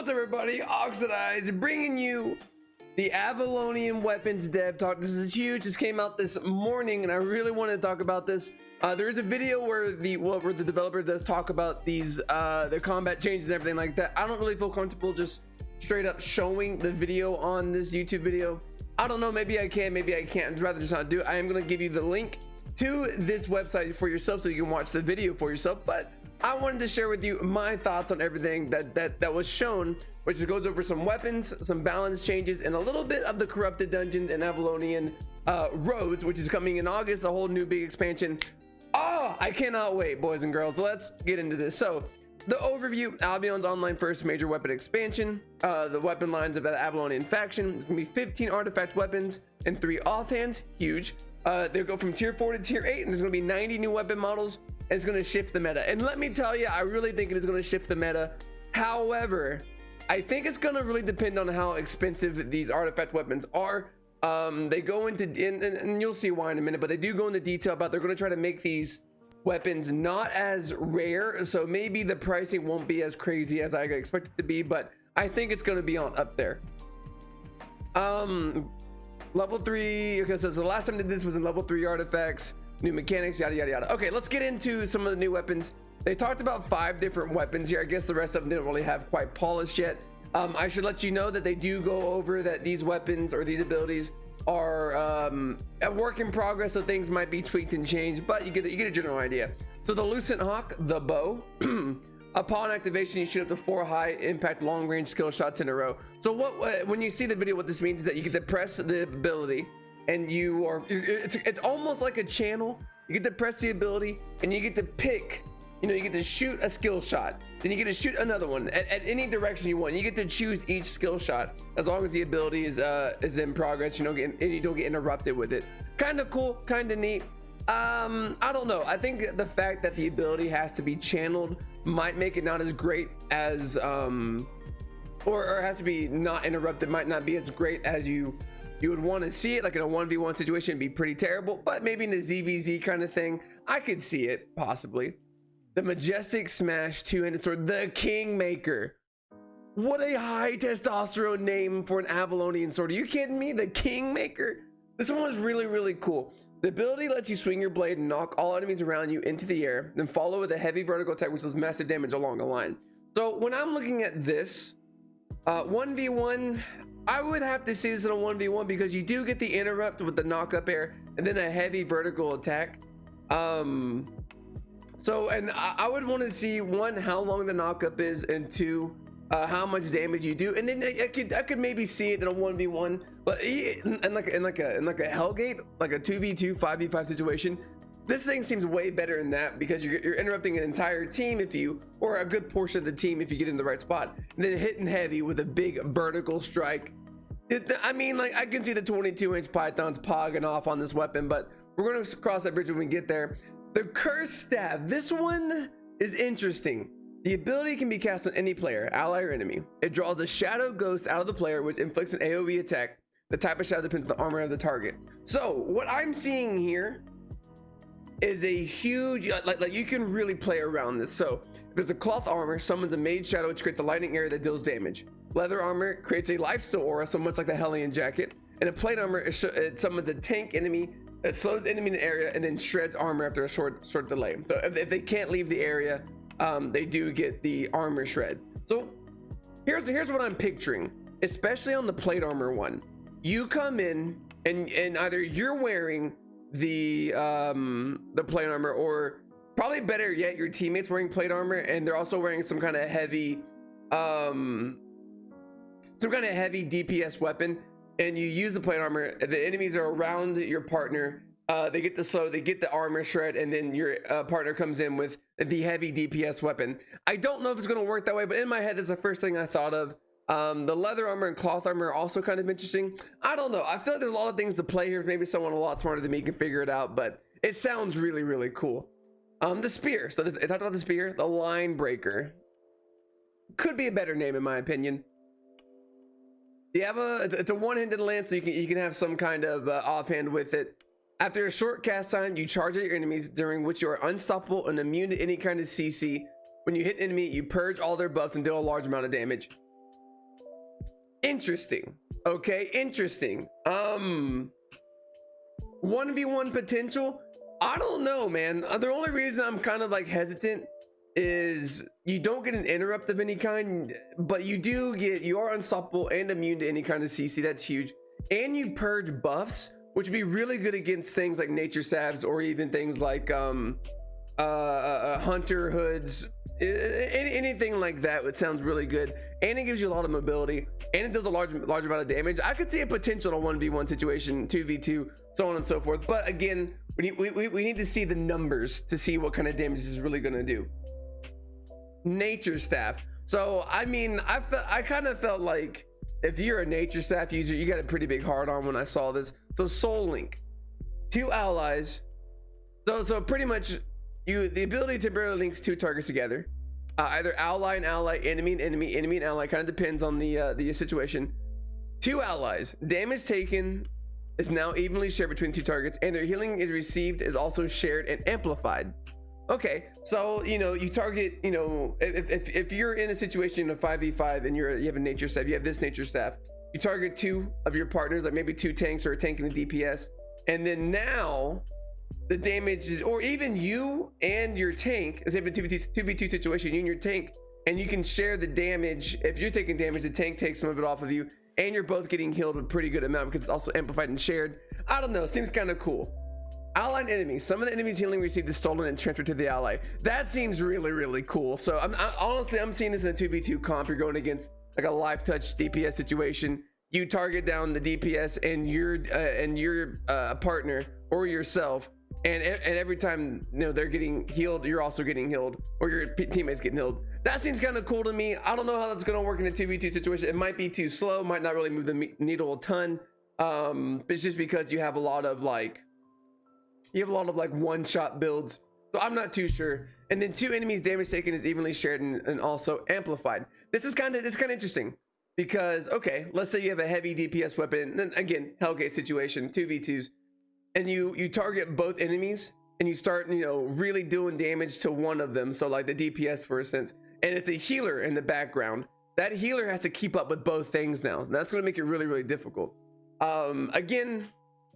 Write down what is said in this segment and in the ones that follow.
What's up, everybody? Oxidized bringing you the Avalonian weapons dev talk. This is huge. This came out this morning and I really wanted to talk about this. There is a video where the developer does talk about these the combat changes and everything like that. I don't really feel comfortable just straight up showing the video on this YouTube video. I don't know, maybe I can, maybe I can't. I'd rather just not do it. I am going to give you the link to this website for yourself so you can watch the video for yourself, but I wanted to share with you my thoughts on everything that was shown, which goes over some weapons, some balance changes, and a little bit of the corrupted dungeons and Avalonian roads, which is coming in August, a whole new big expansion. Oh, I cannot wait, boys and girls. Let's get into this. So the overview: Albion's online first major weapon expansion. The weapon lines of the Avalonian faction. It's gonna be 15 artifact weapons and 3 offhands. Huge. They'll go from tier 4 to tier 8, and there's gonna be 90 new weapon models. And it's gonna shift the meta. And let me tell you, I really think it is gonna shift the meta. However, I think it's gonna really depend on how expensive these artifact weapons are. They go into, and you'll see why in a minute, but they do go into detail about they're gonna try to make these weapons not as rare, so maybe the pricing won't be as crazy as I expect it to be, but I think it's gonna be on up there. Level 3, okay, so the last time they did this was in level 3 artifacts, new mechanics, yada yada yada. Okay, let's get into some of the new weapons. They talked about 5 different weapons here. I guess the rest of them didn't really have quite polished yet. I should let you know that they do go over that these weapons or these abilities are a work in progress, so things might be tweaked and changed, but you get a general idea. So the Lucent Hawk, the bow, upon activation you shoot up to 4 high impact long range skill shots in a row. So when you see the video, what this means is that you get to press the ability and it's almost like a channel. You get to press the ability and you get to pick, you get to shoot a skill shot, then you get to shoot another one at any direction you want. You get to choose each skill shot as long as the ability is in progress, and you don't get interrupted with it. Kind of cool, kind of neat. I don't know, I think the fact that the ability has to be channeled might make it not as great as or has to be not interrupted, might not be as great as you would want to see it. Like in a 1v1 situation, it'd be pretty terrible, but maybe in a ZVZ kind of thing, I could see it possibly. The Majestic Smash two-handed sword, the Kingmaker. What a high testosterone name for an Avalonian sword. Are you kidding me? The Kingmaker. This one was really, really cool. The ability lets you swing your blade and knock all enemies around you into the air, then follow with a heavy vertical attack which does massive damage along the line. So when I'm looking at this 1v1, I would have to see this in a 1v1 because you do get the interrupt with the knock up air and then a heavy vertical attack. So, and I would want to see, 1, how long the knock up is, and 2, how much damage you do. And then I could maybe see it in a 1v1, but in like a Hellgate, like a 2v2 5v5 situation, this thing seems way better than that because you're interrupting an entire team or a good portion of the team if you get in the right spot, and then hitting heavy with a big vertical strike. I mean, like, I can see the 22-inch pythons pogging off on this weapon, but we're going to cross that bridge when we get there. The Cursed Staff. This one is interesting. The ability can be cast on any player, ally or enemy. It draws a shadow ghost out of the player, which inflicts an AoE attack. The type of shadow depends on the armor of the target. So what I'm seeing here is a huge, like you can really play around this. So if there's a cloth armor, summons a mage shadow, which creates a lightning area that deals damage. Leather armor creates a lifesteal aura, so much like the Hellion jacket. And a plate armor, it summons a tank enemy. It slows the enemy in the area and then shreds armor after a short delay. So if they can't leave the area, they do get the armor shred. So here's what I'm picturing, especially on the plate armor one. You come in and either you're wearing the plate armor, or probably better yet, your teammates wearing plate armor and they're also wearing some kind of heavy DPS weapon. And you use the plate armor, the enemies are around your partner, they get the slow, they get the armor shred, and then your partner comes in with the heavy DPS weapon. I don't know if it's going to work that way, but in my head, that's the first thing I thought of. The leather armor and cloth armor are also kind of interesting. I don't know, I feel like there's a lot of things to play here. Maybe someone a lot smarter than me can figure it out, but it sounds really, really cool. The spear, so they talked about the spear. The Line Breaker could be a better name in my opinion. It's a one-handed lance, so you can have some kind of offhand with it. After a short cast time, you charge at your enemies, during which you are unstoppable and immune to any kind of CC. When you hit an enemy, you purge all their buffs and deal a large amount of damage. Interesting. Okay, interesting. 1v1 potential, I don't know, man. The only reason I'm kind of like hesitant is you don't get an interrupt of any kind, but you are unstoppable and immune to any kind of CC. That's huge. And you purge buffs, which would be really good against things like nature stabs or even things like hunter hoods, anything like that. It sounds really good, and it gives you a lot of mobility, and it does a large amount of damage. I could see a potential in a 1v1 situation, 2v2, so on and so forth. But again, we need to see the numbers to see what kind of damage this is really going to do. Nature staff. So I mean, I kind of felt like if you're a nature staff user, you got a pretty big hard on when I saw this. So soul link, 2 allies. So pretty much the ability to temporarily links 2 targets together, either ally and ally, enemy and enemy, enemy and ally. Kind of depends on the situation. 2 allies, damage taken is now evenly shared between 2 targets, and their healing is received is also shared and amplified. Okay, so you target, if you're in a situation of 5v5 and you have a nature staff, you have this nature staff, you target 2 of your partners, like maybe 2 tanks or a tank and a DPS, and then now the damage is, or even you and your tank, as if a 2v2 situation, you and your tank, and you can share the damage. If you're taking damage, the tank takes some of it off of you, and you're both getting healed a pretty good amount because it's also amplified and shared. I don't know, seems kind of cool. Allied enemies, some of the enemies healing received is stolen and transferred to the ally. That seems really cool. So honestly, I'm seeing this in a 2v2 comp. You're going against like a life touch DPS situation. You target down the DPS and your partner or yourself, and every time they're getting healed, you're also getting healed, or your teammates getting healed. That seems kind of cool to me. I don't know how that's going to work in a 2v2 situation. It might be too slow, might not really move the needle a ton. But it's just because you have a lot of like one-shot builds, so I'm not too sure. And then 2 enemies damage taken is evenly shared and also amplified. This is kind of interesting because, okay, let's say you have a heavy DPS weapon, then again, Hellgate situation, 2v2s, and you target both enemies and you start really doing damage to one of them, so like the DPS for instance, and it's a healer in the background. That healer has to keep up with both things now, and that's going to make it really difficult. Again,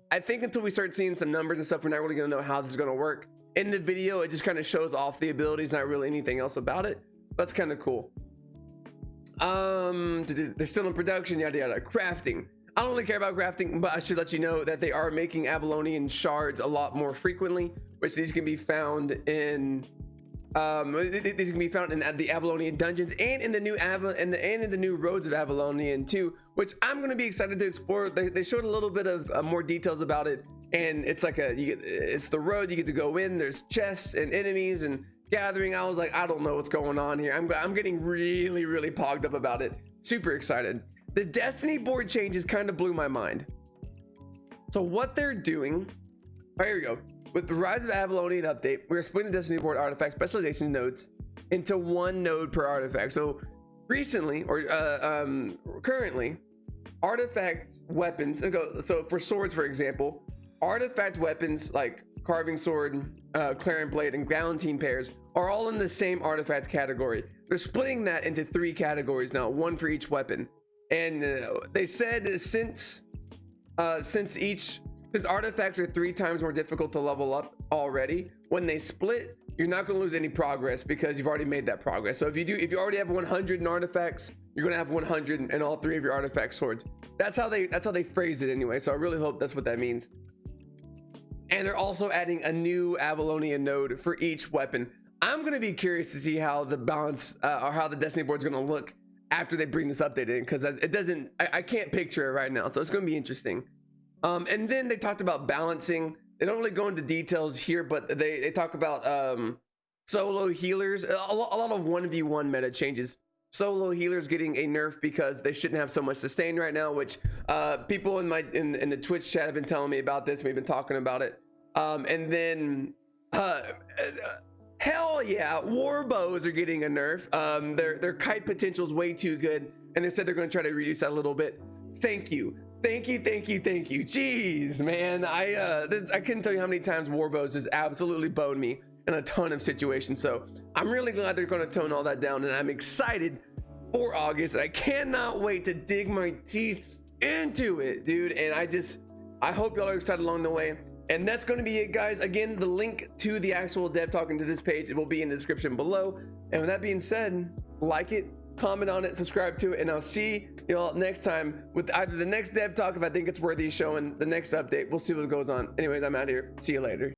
I think until we start seeing some numbers and stuff, we're not really going to know how this is going to work. In the video, it just kind of shows off the abilities, not really anything else about it. That's kind of cool. They're still in production, yada yada. Crafting. I don't really care about crafting, but I should let you know that they are making Avalonian shards a lot more frequently, which these can be found in these can be found in the Avalonian dungeons and in the new and in the new roads of Avalonian too, which I'm going to be excited to explore. They showed a little bit of more details about it, and it's like it's the road you get to go in. There's chests and enemies and gathering. I was like, I don't know what's going on here. I'm getting really pogged up about it. Super excited. The Destiny board changes kind of blew my mind. So what they're doing, oh, here we go. With the Rise of Avalonian update, we're splitting the Destiny board artifact specialization nodes into 1 node per artifact. So recently, or currently, artifacts, weapons, so for swords, for example, artifact weapons like carving sword, clarion blade, and galantine pairs are all in the same artifact category. They're splitting that into 3 categories now, 1 for each weapon. And they said since artifacts are 3 times more difficult to level up already, when they split, you're not going to lose any progress because you've already made that progress. So if you already have 100 in artifacts, you're going to have 100 in all 3 of your artifact swords. That's how they phrased it anyway. So I really hope that's what that means. And they're also adding a new Avalonian node for each weapon. I'm going to be curious to see how the balance or how the Destiny board is going to look after they bring this update in, because I can't picture it right now. So it's going to be interesting. And then they talked about balancing. They don't really go into details here, but they talk about solo healers. A lot of 1v1 meta changes. Solo healers getting a nerf because they shouldn't have so much sustain right now, which people in the Twitch chat have been telling me about this. We've been talking about it. And then hell yeah, war bows are getting a nerf. Their kite potential is way too good, and they said they're going to try to reduce that a little bit. Thank you. Jeez, man, I couldn't tell you how many times war bows just absolutely boned me in a ton of situations. So I'm really glad they're going to tone all that down, and I'm excited for August, and I cannot wait to dig my teeth into it, dude. And I hope y'all are excited along the way. And that's going to be it, guys. Again, the link to the actual dev talk into this page will be in the description below. And with that being said, like it, comment on it, subscribe to it, and I'll see y'all next time with either the next dev talk if I think it's worthy of showing, the next update. We'll see what goes on. Anyways, I'm out of here. See you later.